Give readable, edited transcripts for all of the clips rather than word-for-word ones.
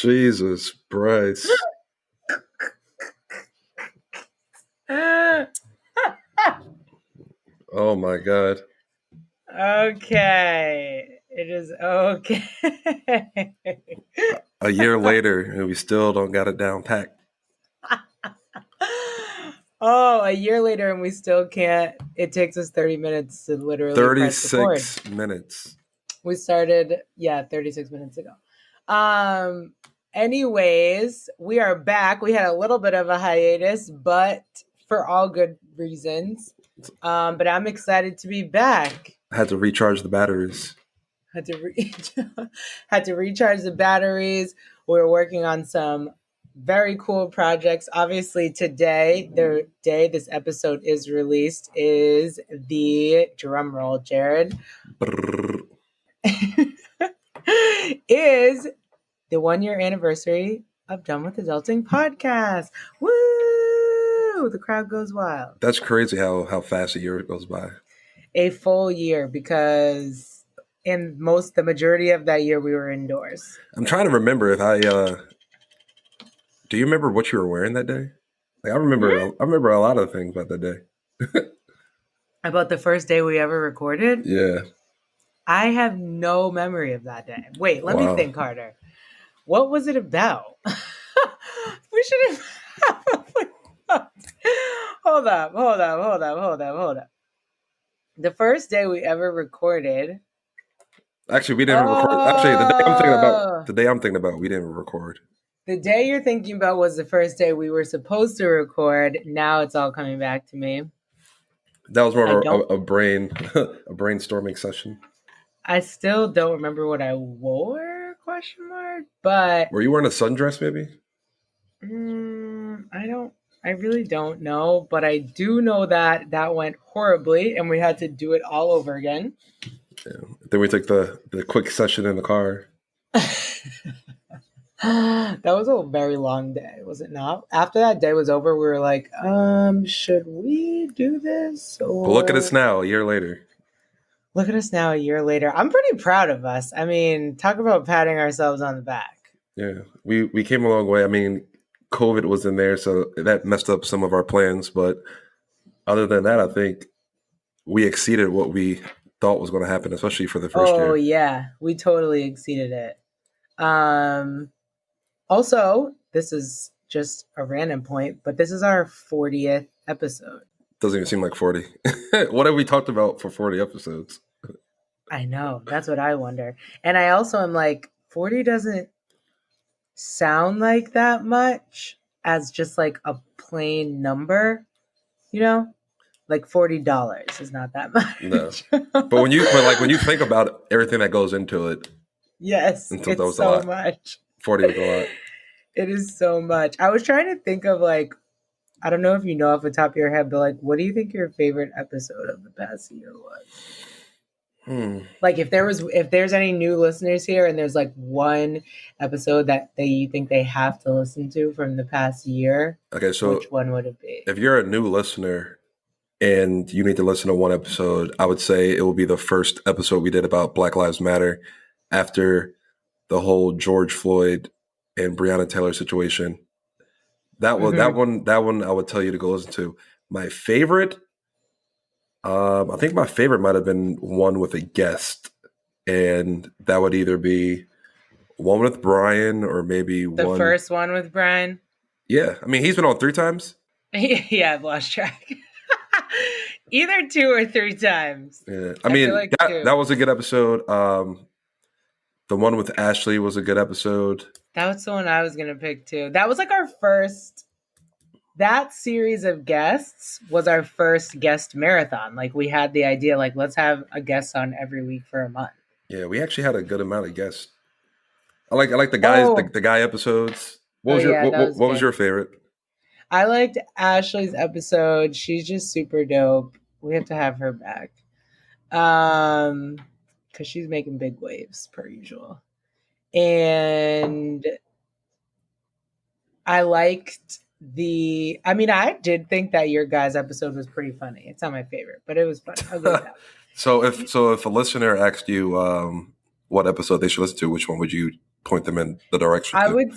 Jesus Christ. Oh my God. Okay. It is okay. A year later, and we still don't got it down packed. Oh, a year later and we still can't. It takes us 30 minutes to literally press record. 36 minutes. We started, 36 minutes ago. Anyways, we are back. We had a little bit of a hiatus, but for all good reasons. But I'm excited to be back. I had to recharge the batteries. Had to recharge the batteries. We're working on some very cool projects. Obviously, today, the day this episode is released, is the drum roll, Jared. Is the 1 year anniversary of Done with Adulting podcast. Woo! The crowd goes wild. That's crazy how fast a year goes by. A full year, because the majority of that year we were indoors. I'm trying to remember if I do you remember what you were wearing that day? Like I remember a lot of things about that day. About the first day we ever recorded? Yeah. I have no memory of that day. Wait, let me think harder. What was it about? We should have... Hold up. The first day we ever recorded... Actually, we didn't record. Actually, the day I'm thinking about, we didn't record. The day you're thinking about was the first day we were supposed to record. Now it's all coming back to me. That was more of a brainstorming session. I still don't remember what I wore, ? But were you wearing a sundress maybe? I really don't know, but I do know that went horribly and we had to do it all over again. Yeah. Then we took the quick session in the car. That was a very long day, was it not? After that day was over, we were like, should we do this? Or... But look at us now, a year later. Look at us now, a year later. I'm pretty proud of us. I mean, talk about patting ourselves on the back. Yeah, we came a long way. I mean, COVID was in there, so that messed up some of our plans. But other than that, I think we exceeded what we thought was going to happen, especially for the first year. Oh, yeah. We totally exceeded it. Also, this is just a random point, but this is our 40th episode. Doesn't even seem like 40. What have we talked about for 40 episodes? I know. That's what I wonder. And I also am like, 40 doesn't sound like that much as just like a plain number, you know? Like $40 is not that much. No. But when you think about everything that goes into it. Yes, it's so much. 40 was a lot. It is so much. I was trying to think of like, I don't know if you know off the top of your head, but like, what do you think your favorite episode of the past year was? Like if there's any new listeners here and there's like one episode that you think they have to listen to from the past year, okay, so which one would it be? If you're a new listener and you need to listen to one episode, I would say it will be the first episode we did about Black Lives Matter after the whole George Floyd and Breonna Taylor situation. That one I would tell you to go listen to. My favorite, I think my favorite might have been one with a guest, and that would either be one with Brian or maybe the first one with Brian. Yeah, I mean he's been on 3 times. Yeah, I've lost track. Either 2 or 3 times. Yeah, I mean like that was a good episode. The one with Ashley was a good episode. That was the one I was gonna pick too. That was like our first. That series of guests was our first guest marathon. Like we had the idea, like let's have a guest on every week for a month. Yeah, we actually had a good amount of guests. I like the guys, the guy episodes. What was your favorite? I liked Ashley's episode. She's just super dope. We have to have her back. Because she's making big waves per usual. And I liked I did think that your guys' episode was pretty funny. It's not my favorite, but it was funny. I'll give it that. So if a listener asked you what episode they should listen to, which one would you point them in the direction I to. would.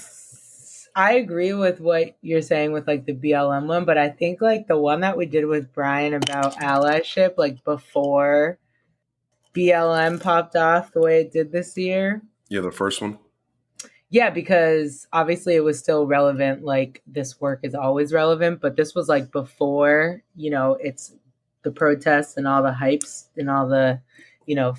I agree with what you're saying with like the BLM one, but I think like the one that we did with Brian about allyship, like before BLM popped off the way it did this year. Yeah, the first one. Yeah, because obviously it was still relevant. Like this work is always relevant, but this was like before, it's the protests and all the hypes and all the,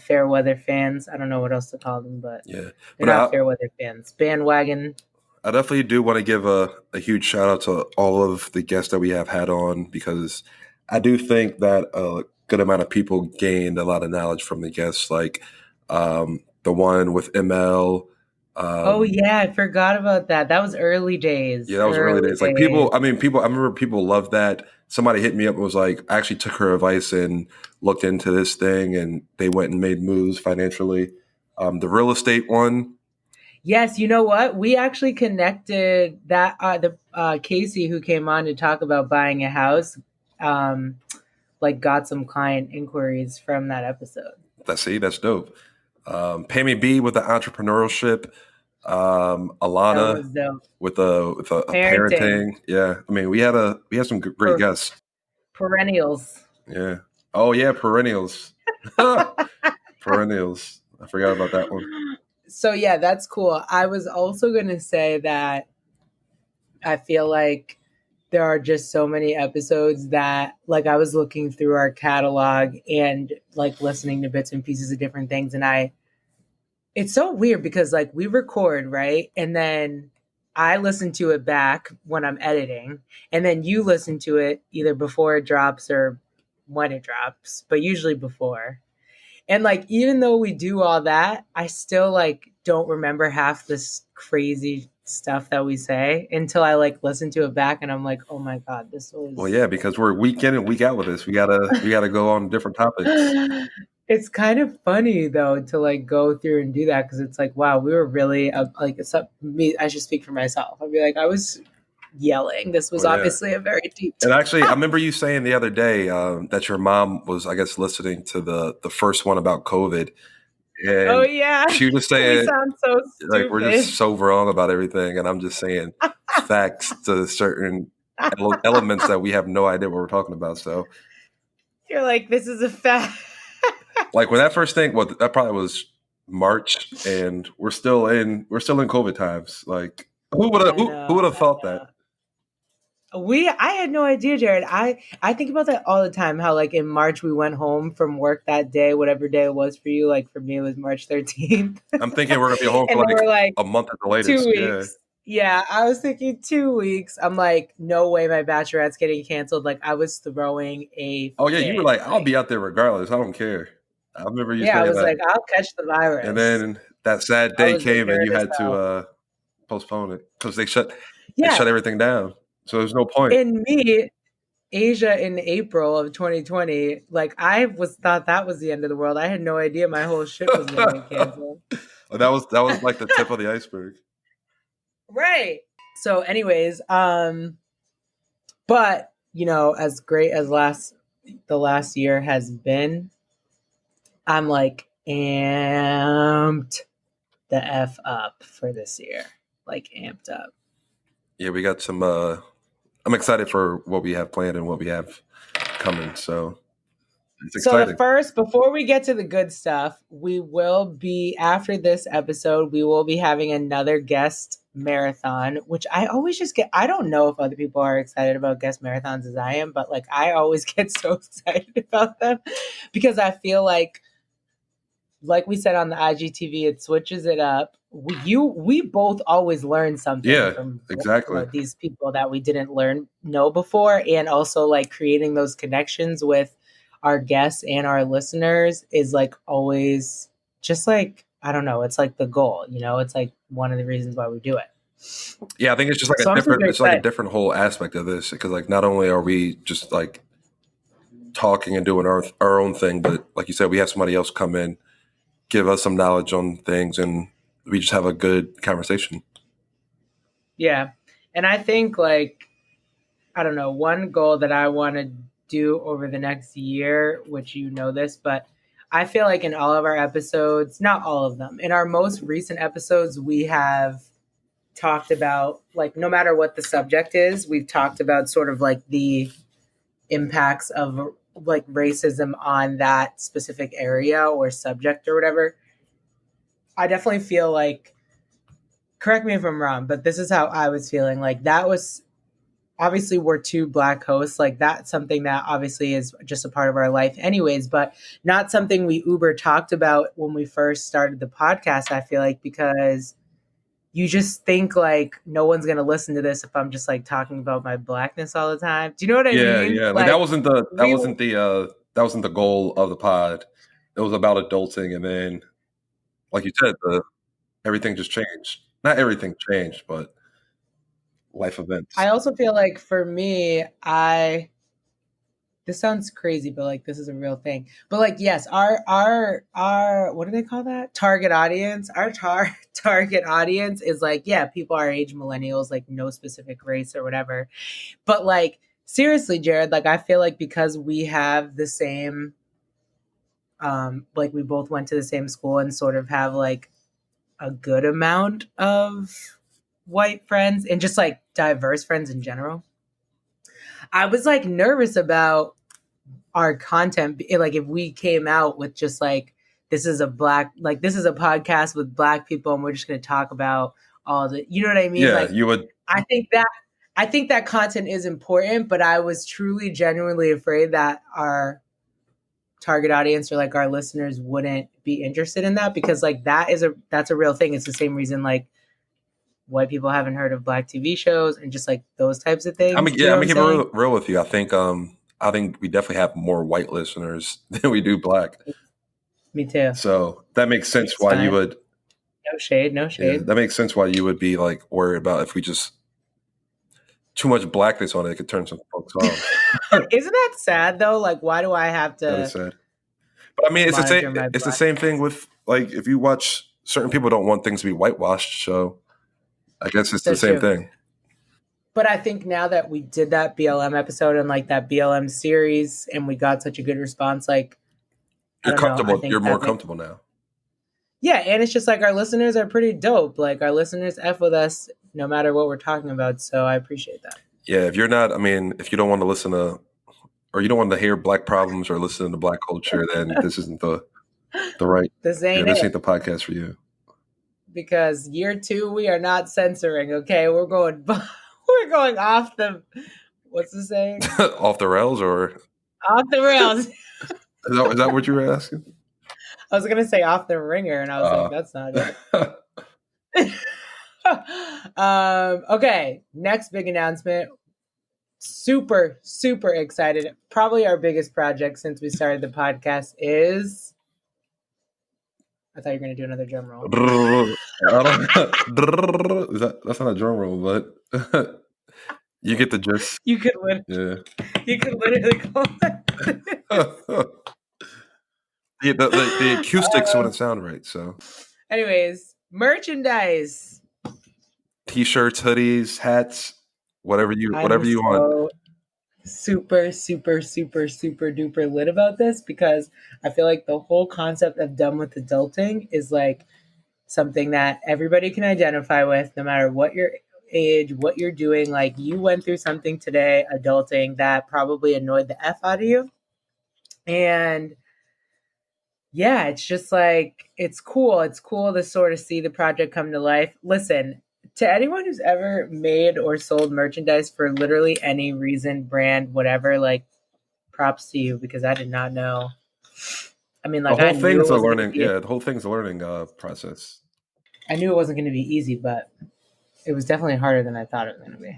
fair weather fans. I don't know what else to call them, but Yeah, they're but not fair weather fans. Bandwagon. I definitely do want to give a huge shout out to all of the guests that we have had on, because I do think that a good amount of people gained a lot of knowledge from the guests, like the one with ML. Oh Um, yeah, I forgot about that. That was early yeah, days. that was early Early days. Like days. people, I mean, people. I remember people loved that. Somebody hit me up and was like, I actually took her advice and looked into this thing, and they went and made moves financially. The real estate one. Yes, you know what? We actually connected that the Casey who came on to talk about buying a house, um, like got some client inquiries from that episode. That's dope. Pammy B with the entrepreneurship. That Alana was dope. with a Parenting parenting. Yeah, I mean we had some great for guests. perennials. Yeah. Oh yeah, perennials. Perennials. I forgot about that one. So yeah, that's cool. I was also going to say that I feel like there are just so many episodes that like I was looking through our catalog and like listening to bits and pieces of different things, and it's so weird because like we record, right? And then I listen to it back when I'm editing, and then you listen to it either before it drops or when it drops, but usually before. And like even though we do all that, I still like don't remember half this crazy stuff that we say until I like listen to it back and I'm like, "Oh my god, this Well, was." yeah, because we're week in and week out with this. We gotta go on different topics. It's kind of funny though to like go through and do that because it's like, wow, we were really like it's up me. I should speak for myself. I'd be like, I was yelling. This was Oh yeah. obviously a very deep And actually, I topic. remember you saying the other day that your mom was, I guess, listening to the first one about COVID, Oh and yeah, she was just we saying sound so like we're just stupid. so wrong about everything, and I'm just saying facts to certain elements that we have no idea what we're talking about. So, You're like, this is a fact. like when that first thing, well, that probably was March, and we're still in COVID times. Like, I who know. would have thought that? I had no idea, Jared. I think about that all the time. How like in March we went home from work that day, whatever day it was for you. Like for me, it was March 13th, and I'm thinking we're gonna be home for then like we're like a month at the 2 latest. Yeah. weeks. Yeah, I was thinking 2 weeks. I'm like, no way, my bachelorette's getting canceled. Like I was throwing a Oh yeah, you were fit. like, I'll Like be out there regardless. I don't care. I remember you yeah, I saying was that. like, I'll catch the And virus. then that sad I day was came and scared you as had to hell. postpone it because they shut Yeah, everything down. So there's no point. in me, Asia in April of 2020, like I was thought that was the end of the world. I had no idea my whole ship was going to get canceled. That was like the tip of the iceberg. Right. So anyways, but as great as the last year has been, I'm like amped the F up for this year. Like amped up. Yeah, we got some. I'm excited for what we have planned and what we have coming. So it's So the exciting. first, before we get to the good stuff, we will be after this episode, we will be having another guest marathon, which I always just get. I don't know if other people are excited about guest marathons as I am, but like I always get so excited about them because I feel like we said on the IGTV, it switches it up. We both always learn something Yeah, from exactly. these people that we didn't know before, and also like creating those connections with our guests and our listeners is like always just like I don't know, it's like the goal, it's like one of the reasons why we do it. Yeah, I think it's just like So a I'm different. super It's like a excited. different whole aspect of this because like not only are we just like talking and doing our own thing, but like you said, we have somebody else come in, give us some knowledge on things, and we just have a good conversation. Yeah, and I think like I don't know, one goal that I want to do over the next year, which this, but I feel like in all of our episodes, not all of them, in our most recent episodes, we have talked about, like, no matter what the subject is, we've talked about sort of like the impacts of like racism on that specific area or subject or whatever. I definitely feel like, correct me if I'm wrong, but this is how I was feeling. Like, that was obviously, we're two black hosts. Like, that's something that obviously is just a part of our life, anyways, but not something we uber talked about when we first started the podcast. I feel like, because you just think like no one's gonna listen to this if I'm just like talking about my blackness all the time. Do you know what I Yeah, mean? yeah. Like Like, we that wasn't the goal of the pod. It was about adulting, and then, like you said, everything just changed. Not everything changed, but life events. I also feel like for me, I this sounds crazy, but like this is a real thing. But like, yes, our what do they call that? Target audience. Our target audience is like, yeah, people our age, millennials, like no specific race or whatever. But like, seriously, Jared, like I feel like because we have the same like we both went to the same school and sort of have like a good amount of white friends and just like diverse friends in general. I was like nervous about our content, like if we came out with just like, this is a podcast with black people and we're just going to talk about all the, you know what I mean? Yeah, Like, you would. I think that content is important, but I was truly genuinely afraid that our target audience or like our listeners wouldn't be interested in that, because like that's a real thing. It's the same reason like white people haven't heard of black TV shows and just like those types of things. Do you I'm know what gonna I'm keep it saying? real with you. I think we definitely have more white listeners than we do black. Me too. So that makes sense It's why you fine. would. No shade, no Yeah, shade. that makes sense why you would be like worried about if we just too much blackness on it, it could turn some folks off. Isn't that sad though? Like, why do I have That is to sad. But I mean, monitor my it's the black? same thing with like if you watch certain people don't want things to be whitewashed. So I guess it's the So same true. thing. But I think now that we did that BLM episode and like that BLM series and we got such a good response, like, I You're don't know. I comfortable. You're think more that comfortable now. yeah, and it's just like our listeners are pretty dope. Like our listeners F with us no matter what we're talking about. So I appreciate that. Yeah, if you're not, I mean, if you don't want to listen to, or you don't want to hear black problems or listen to black culture, then this isn't the right. This Yeah, ain't this it. ain't the podcast for you. Because year 2, we are not censoring, okay? We're going we're going off the, what's the saying? Off the rails, or Off the rails. is that what you were asking? I was gonna say off the ringer, and I was like, that's not it. Okay, next big announcement. Super, super excited. Probably our biggest project since we started the podcast is. I thought you were gonna do another drum roll. That's not a drum roll, but you get the gist. You could Yeah. literally go. The acoustics wouldn't sound right. So, anyways, merchandise. T-shirts, hoodies, hats, whatever you I'm want. so super, super, super, super duper lit about this because I feel like the whole concept of done with adulting is like something that everybody can identify with, no matter what your age, what you're doing. Like you went through something today, adulting, that probably annoyed the F out of you. And yeah, it's just like, it's cool. It's cool to sort of see the project come to life. Listen, to anyone who's ever made or sold merchandise for literally any reason, brand, whatever, like props to you because I did not know. I mean, like I knew it wasn't going to be. Yeah, the whole thing's a learning process. I knew it wasn't going to be easy, but it was definitely harder than I thought it was going to be.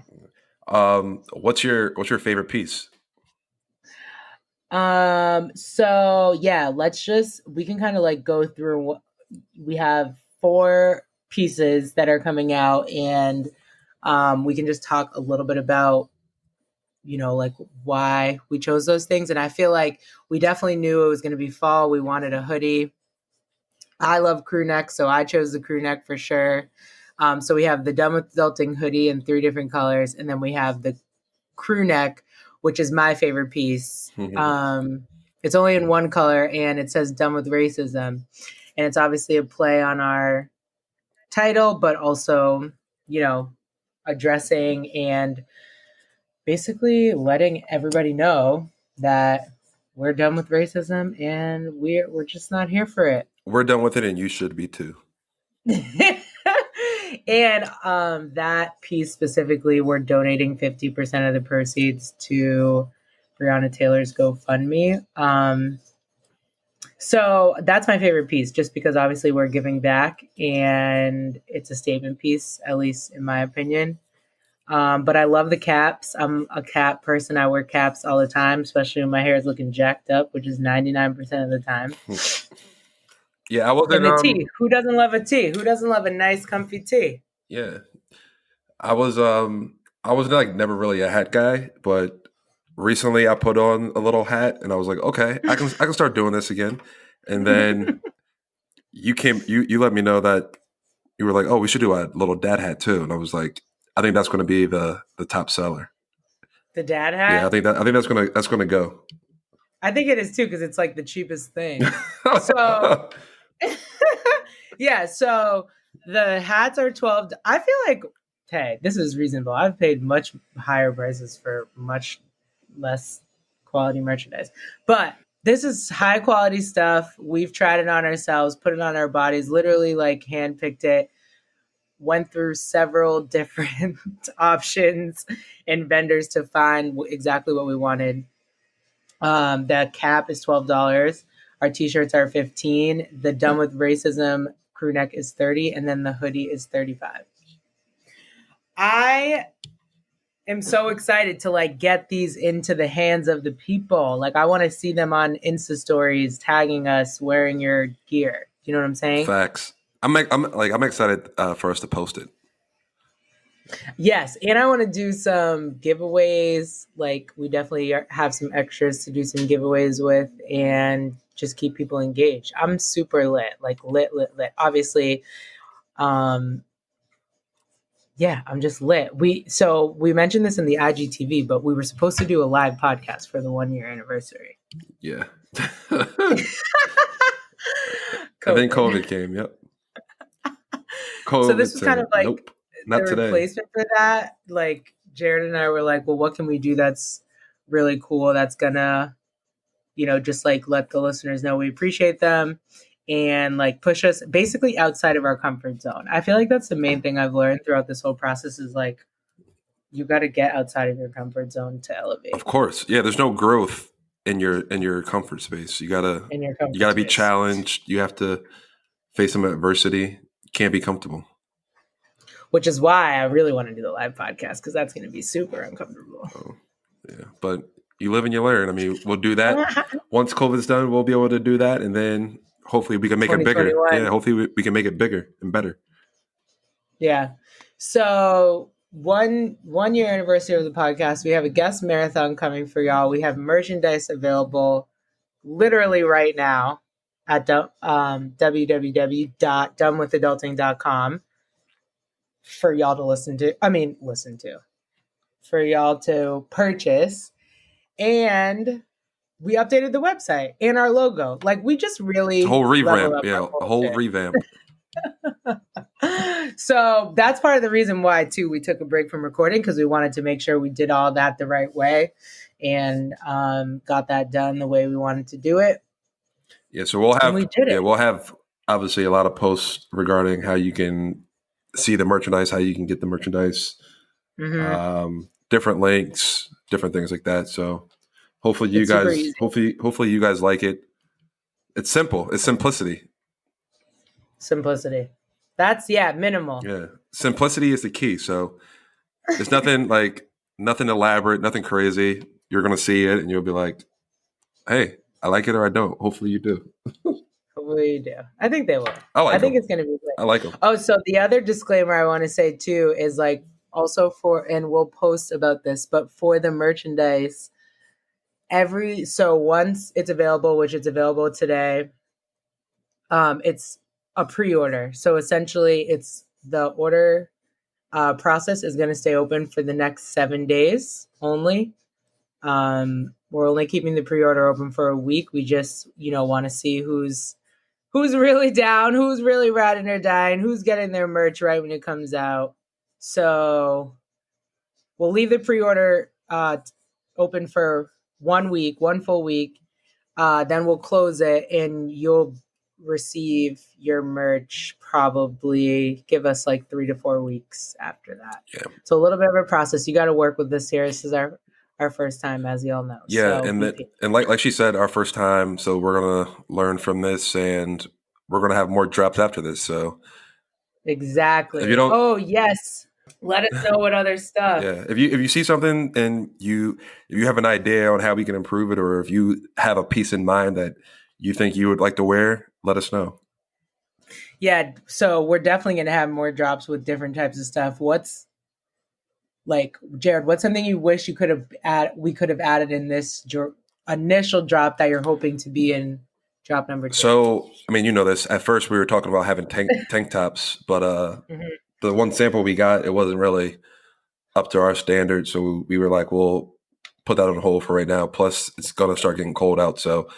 What's your favorite piece? So yeah, we can kind of like go through what we have 4 pieces that are coming out, and we can just talk a little bit about, you know, like why we chose those things. And I feel like we definitely knew it was going to be fall. We wanted a hoodie. I love crew neck, so I chose the crew neck for sure. So we have the Done with Adulting hoodie in 3 different colors, and then we have the crew neck, which is my favorite piece. It's only in one color, and it says "Done with Racism," and it's obviously a play on our title, but also, you know, addressing and basically letting everybody know that we're done with racism and we're just not here for it. We're done with it, and you should be too. And that piece specifically, we're donating 50% of the proceeds to Breonna Taylor's GoFundMe. So that's my favorite piece, just because obviously we're giving back and it's a statement piece, at least in my opinion. But I love the caps. I'm a cap person. I wear caps all the time, especially when my hair is looking jacked up, which is 99% of the time. Yeah, I wasn't. And the tee. Who doesn't love a tee? Who doesn't love a nice, comfy tee? Yeah, I was. I was like never really a hat guy, but recently I put on a little hat, and I was like, okay, I can start doing this again. And then you let me know that you were like, oh, we should do a little dad hat too, and I was like, I think that's going to be the top seller. The dad Yeah, hat? I think that's gonna go. I think it is too, because it's like the cheapest thing. So yeah, so the hats are 12. I feel like, hey, this is reasonable. I've paid much higher prices for much less quality merchandise. But this is high quality stuff. We've tried it on ourselves, put it on our bodies, literally like handpicked it, went through several different options and vendors to find exactly what we wanted. The cap is $12. Our t-shirts are 15. The Done with Racism crew neck is 30, and then the hoodie is 35. I am so excited to like get these into the hands of the people. Like I want to see them on Insta stories tagging us wearing your gear. Do you know what I'm saying? Facts. I'm excited for us to post it. Yes, and I want to do some giveaways. Like we definitely have some extras to do some giveaways with, and just keep people engaged. I'm super lit, like lit. Obviously, um, yeah, I'm just lit. We mentioned this in the IGTV, but we were supposed to do a live podcast for the 1 year anniversary. Yeah. COVID. And then COVID came. Yep. COVID So this was kind of like nope, not the today. replacement for that. Like Jared and I were like, well, what can we do that's really cool? That's gonna, just like let the listeners know we appreciate them and like push us basically outside of our comfort zone. I feel like that's the main thing I've learned throughout this whole process is like, you got to get outside of your comfort zone to elevate. Of course. Yeah, there's no growth in your comfort space. You gotta be challenged. You have to face some adversity. You can't be comfortable. Which is why I really want to do the live podcast, because that's going to be super uncomfortable. Oh, yeah, but you live and you learn. I mean, we'll do that once COVID's done. We'll be able to do that, and then hopefully we can make it bigger. Yeah, hopefully we can make it bigger and better. Yeah. So 1 year anniversary of the podcast. We have a guest marathon coming for y'all. We have merchandise available literally right now at www.donewithadulting.com for y'all to listen to. For y'all to purchase. And we updated the website and our logo. Like we just really whole revamp. Yeah, a whole revamp. So that's part of the reason why too we took a break from recording, because we wanted to make sure we did all that the right way and got that done the way we wanted to do it. Yeah, so we'll have obviously a lot of posts regarding how you can see the merchandise, how you can get the merchandise, different links, different things like that. So hopefully you guys like it. It's simple. It's simplicity. That's minimal. Yeah. Simplicity is the key. So there's nothing nothing elaborate, nothing crazy. You're going to see it and you'll be like, hey, I like it or I don't. Hopefully you do. Hopefully you do. I think they will. I think it's going to be good. I like them. Oh, so the other disclaimer I want to say too is like also and we'll post about this, but for the merchandise, once it's available, which it's available today, it's a pre-order. So essentially it's the order process is going to stay open for the next 7 days only, We're only keeping the pre-order open for a week. We just, want to see who's really down, who's really riding or dying, who's getting their merch right when it comes out. So we'll leave the pre-order open for 1 week, one full week. Then we'll close it, and you'll receive your merch probably give us like 3 to 4 weeks after that. Yeah. So a little bit of a process. You got to work with this here. This is our first time, as you all know. Yeah, So and like she said, our first time. So we're gonna learn from this, and we're gonna have more drops after this. So exactly. if you don't, oh yes, let us know what other stuff. Yeah, if you see something and if you have an idea on how we can improve it, or if you have a piece in mind that you think you would like to wear, let us know. Yeah, so we're definitely gonna have more drops with different types of stuff. What's like, Jared? What's something you wish we could have added in this initial drop that you're hoping to be in drop number 2? So, I mean, you know this. At first, we were talking about having tank tops, but the one sample we got, it wasn't really up to our standards. So we were like, we'll put that on hold for right now. Plus, it's going to start getting cold out. So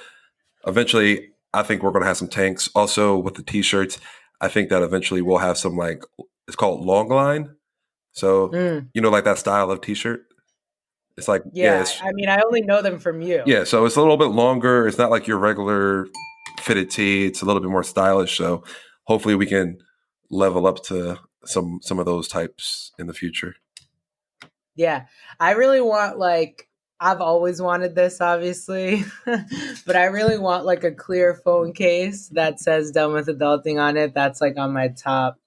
eventually, I think we're going to have some tanks. Also, with the T-shirts, I think that eventually we'll have some, like, it's called long line. So, like that style of T-shirt. It's like, I mean, I only know them from you. Yeah, so it's a little bit longer. It's not like your regular fitted tee. It's a little bit more stylish. So hopefully we can level up to some of those types in the future. Yeah, I really want, like, I've always wanted this, obviously, but I really want like a clear phone case that says "Done with Adulting" on it. That's like on my top.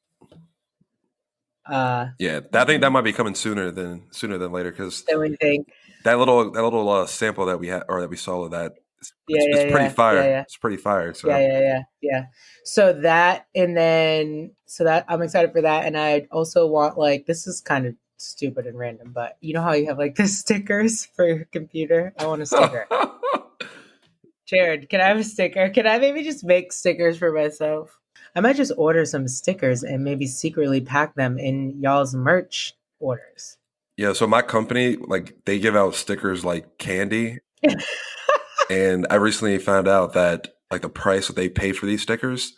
Yeah, I think that might be coming sooner than later, because we think that little sample that we had, or that we saw of that, it's pretty fire. Yeah. It's pretty fire. So Yeah. So that, and then that I'm excited for that, and I also want, like, this is kind of stupid and random, but you know how you have like the stickers for your computer? I want a sticker. Jared, can I have a sticker? Can I maybe just make stickers for myself? I might just order some stickers and maybe secretly pack them in y'all's merch orders. Yeah, so my company, like, they give out stickers like candy. And I recently found out that, like, the price that they pay for these stickers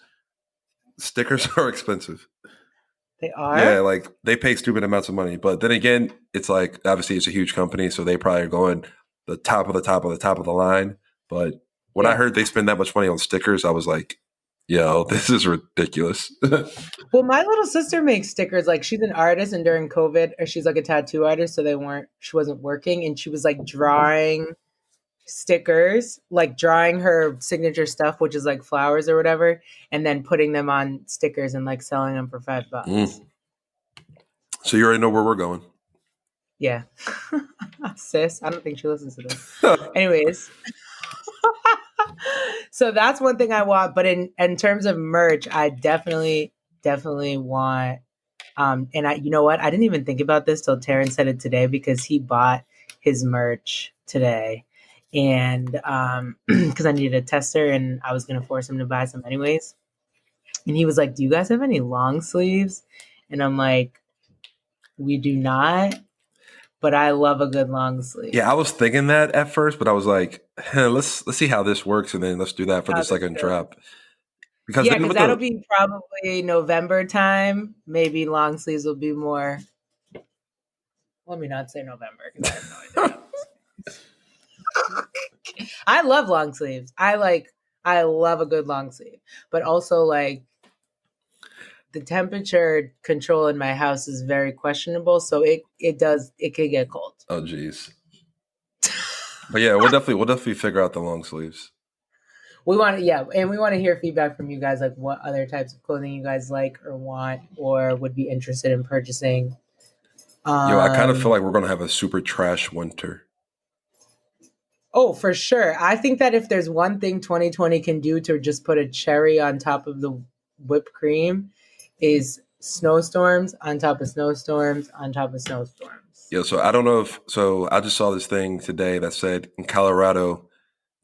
are expensive. They are? Yeah, like, they pay stupid amounts of money. But then again, it's like, obviously it's a huge company, so they probably are going the top of the top of the top of the line. But when I heard they spend that much money on stickers, I was like, yo, this is ridiculous. Well, my little sister makes stickers. Like, she's an artist, and during COVID, or she's like a tattoo artist, so she wasn't working, and she was like drawing stickers, like drawing her signature stuff, which is like flowers or whatever, and then putting them on stickers and like selling them for $5. So you already know where we're going. Yeah. Sis, I don't think she listens to this. Anyways. So that's one thing I want, but in terms of merch, I definitely want, and you know what? I didn't even think about this till Taryn said it today, because he bought his merch today, and because I needed a tester and I was gonna force him to buy some anyways, and he was like, "Do you guys have any long sleeves?" And I'm like, "We do not, but I love a good long sleeve." Yeah, I was thinking that at first, but I was like, let's see how this works, and then let's do that for the second drop. Because that'll be probably November time. Maybe long sleeves will be more. Let me not say November, because I have no idea. I love long sleeves. I love a good long sleeve, but also, like, the temperature control in my house is very questionable, so it could get cold. Oh geez. But yeah, we'll definitely figure out the long sleeves. We want to hear feedback from you guys, like what other types of clothing you guys like or want or would be interested in purchasing. I kind of feel like we're gonna have a super trash winter. Oh, for sure. I think that if there's one thing 2020 can do to just put a cherry on top of the whipped cream, is snowstorms on top of snowstorms on top of snowstorms. Yeah, so I don't know I just saw this thing today that said in Colorado,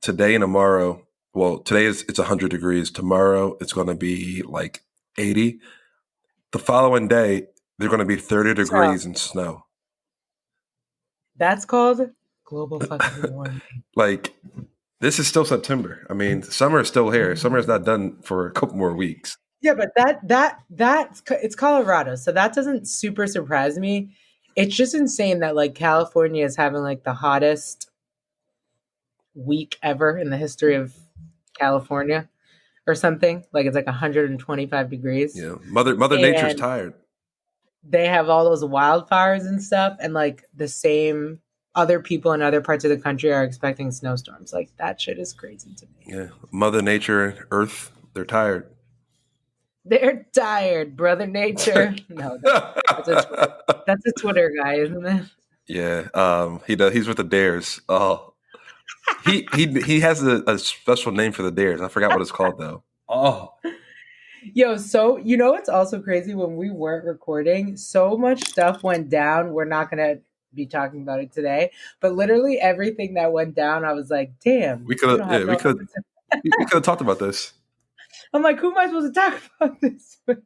today and tomorrow, well, today it's 100 degrees. Tomorrow it's going to be like 80. The following day, they're going to be 30 degrees and snow. That's called Global fucking warming. Like, this is still September. I mean, summer is still here. Summer is not done for a couple more weeks. Yeah, but it's Colorado, so that doesn't super surprise me. It's just insane that like California is having like the hottest week ever in the history of California or something. Like it's like 125 degrees. Yeah, Mother Nature's And tired. they have all those wildfires and stuff, and like the same other people in other parts of the country are expecting snowstorms. Like that shit is crazy to me. Yeah, Mother Nature and Earth, they're tired. They're tired, Brother Nature. No, that's a Twitter guy, isn't it? Yeah, he does. He's with the Dares. Oh, he has a special name for the Dares. I forgot what it's called though. Oh, Yo, so you know what's also crazy when we weren't recording, so much stuff went down. We're not gonna be talking about it today, but literally everything that went down, I was like, damn, we could don't yeah have we no could we could have talked about this. I'm like, who am I supposed to talk about this with?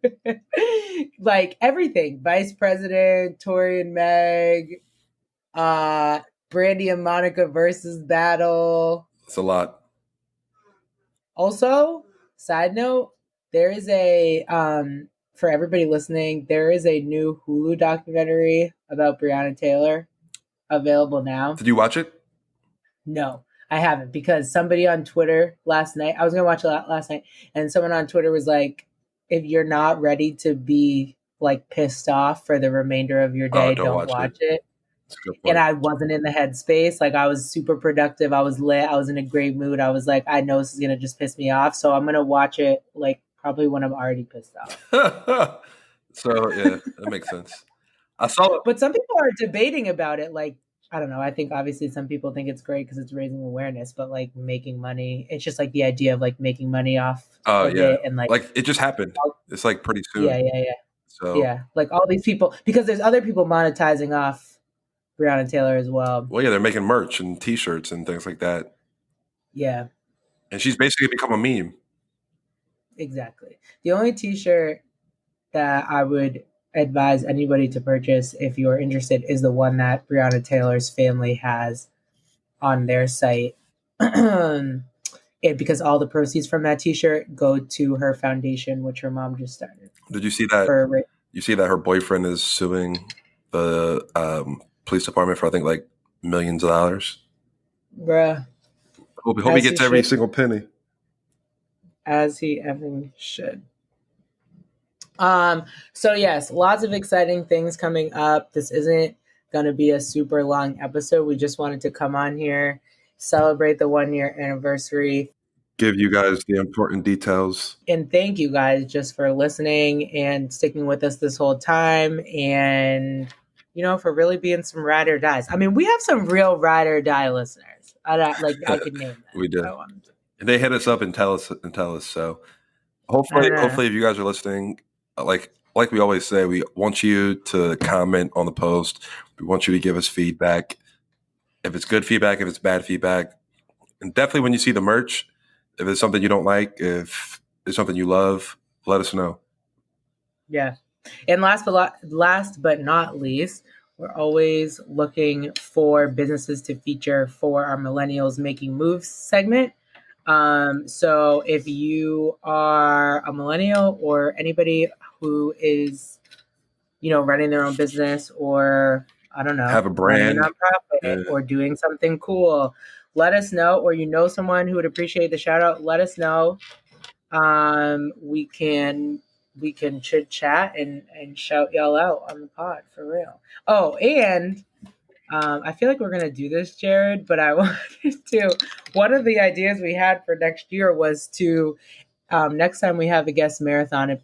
Like everything. Vice President, Tori and Meg, Brandy and Monica versus battle. It's a lot. Also, side note, there is a for everybody listening, there is a new Hulu documentary about Breonna Taylor available now. Did you watch it? No, I haven't because somebody on Twitter last night, I was going to watch it last night, and someone on Twitter was like, if you're not ready to be like pissed off for the remainder of your day, don't watch it. And I wasn't in the headspace. Like I was super productive. I was lit. I was in a great mood. I was like, I know this is going to just piss me off. So I'm going to watch it like probably when I'm already pissed off. So yeah, that makes sense. I saw it. But some people are debating about it. Like, I don't know. I think obviously some people think it's great because it's raising awareness, but like making money, it's just like the idea of like making money off of Yeah, it. And like it just happened. It's like pretty soon. Yeah. So yeah. Like all these people, because there's other people monetizing off Breonna Taylor as well. Well, yeah, they're making merch and T-shirts and things like that. Yeah. And she's basically become a meme. Exactly. The only T-shirt that I would advise anybody to purchase if you're interested is the one that Breonna Taylor's family has on their site. Because all the proceeds from that T-shirt go to her foundation, which her mom just started. Did you see that? You see that her boyfriend is suing the police department for I think like millions of dollars. Bruh. Hope he gets every single penny. As he effing should. So yes, lots of exciting things coming up. This isn't gonna be a super long episode. We just wanted to come on here, celebrate the 1-year anniversary. Give you guys the important details. And thank you guys just for listening and sticking with us this whole time. And, you know, for really being some ride or dies. I mean, we have some real ride or die listeners. I could name them. We do. And they hit us up and tell us. So hopefully if you guys are listening, like we always say, we want you to comment on the post. We want you to give us feedback. If it's good feedback, if it's bad feedback. And definitely when you see the merch, if it's something you don't like, if it's something you love, let us know. Yeah. And last but not least, we're always looking for businesses to feature for our Millennials Making Moves segment. So if you are a millennial or anybody who is, you know, running their own business or, I don't know, have a brand, running a nonprofit or doing something cool, let us know. Or you know someone who would appreciate the shout out, let us know. We can chit chat and shout y'all out on the pod for real. Oh, and I feel like we're gonna do this, Jared, but I wanted to. One of the ideas we had for next year was to next time we have a guest marathon. It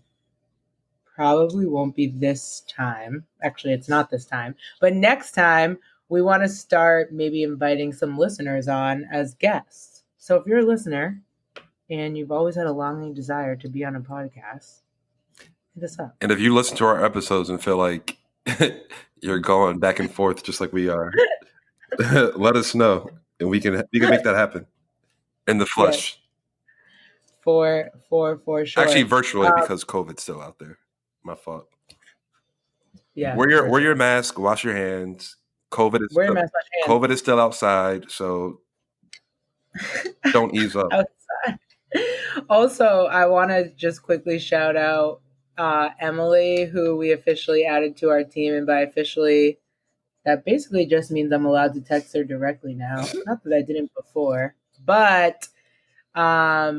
probably won't be this time. Actually, it's not this time, but next time we want to start maybe inviting some listeners on as guests. So if you're a listener and you've always had a longing desire to be on a podcast, hit us up. And if you listen to our episodes and feel like you're going back and forth just like we are, let us know, and we can make that happen in the flesh. Yes. For sure. Actually, virtually because COVID's still out there. My fault. Yeah. Wear your mask. Wash your hands. COVID is Wear your still, mask, wash your hands. COVID is still outside, so don't ease up. Outside. Also, I want to just quickly shout out Emily, who we officially added to our team. And by officially, that basically just means I'm allowed to text her directly now. Not that I didn't before, but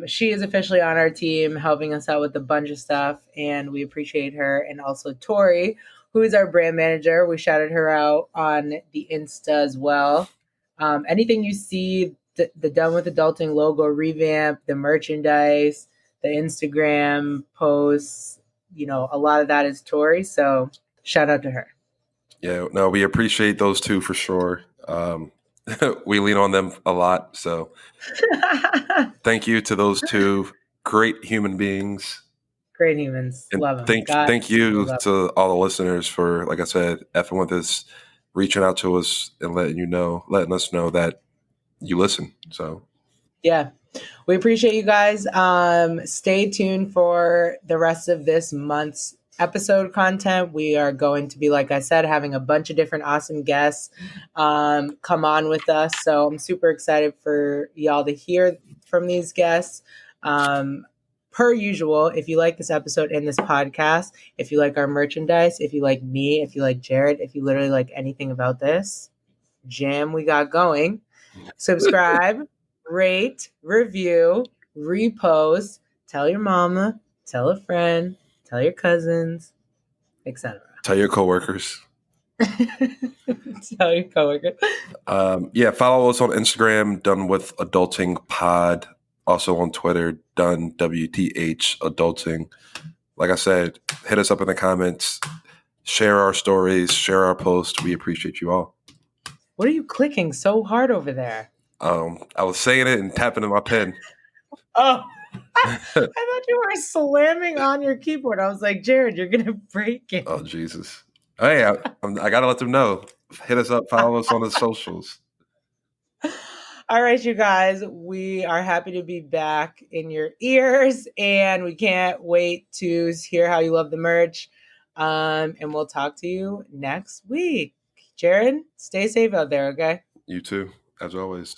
she is officially on our team, helping us out with a bunch of stuff, and we appreciate her. And also Tori, who is our brand manager. We shouted her out on the Insta as well. Anything you see, the Done with Adulting logo revamp, the merchandise, the Instagram posts, a lot of that is Tori. So shout out to her. Yeah, no, we appreciate those two for sure. We lean on them a lot, so thank you to those two great human beings. Great humans. And Love them. thank you to all the listeners for, like I said, effing with us, reaching out to us and letting us know that you listen. So yeah, we appreciate you guys. Stay tuned for the rest of this month's episode content. We are going to be, like I said, having a bunch of different awesome guests come on with us. So I'm super excited for y'all to hear from these guests. Per usual, if you like this episode and this podcast, if you like our merchandise, if you like me, if you like Jared, if you literally like anything about this jam we got going, subscribe, rate, review, repost, tell your mama, tell a friend, tell your cousins, etc. tell your coworkers. Tell your coworkers. Follow us on Instagram, Done with Adulting Pod. Also on Twitter, Done WTH Adulting. Like I said, hit us up in the comments, share our stories, share our posts. We appreciate you all. What are you clicking so hard over there? I was saying it and tapping in my pen. Oh, I thought you were slamming on your keyboard. I was like, Jared, you're gonna break it. Oh, Jesus. Hey, I gotta let them know. Hit us up, follow us on the socials. All right, you guys, we are happy to be back in your ears, and we can't wait to hear how you love the merch. And we'll talk to you next week. Jared, stay safe out there, okay? You too, as always.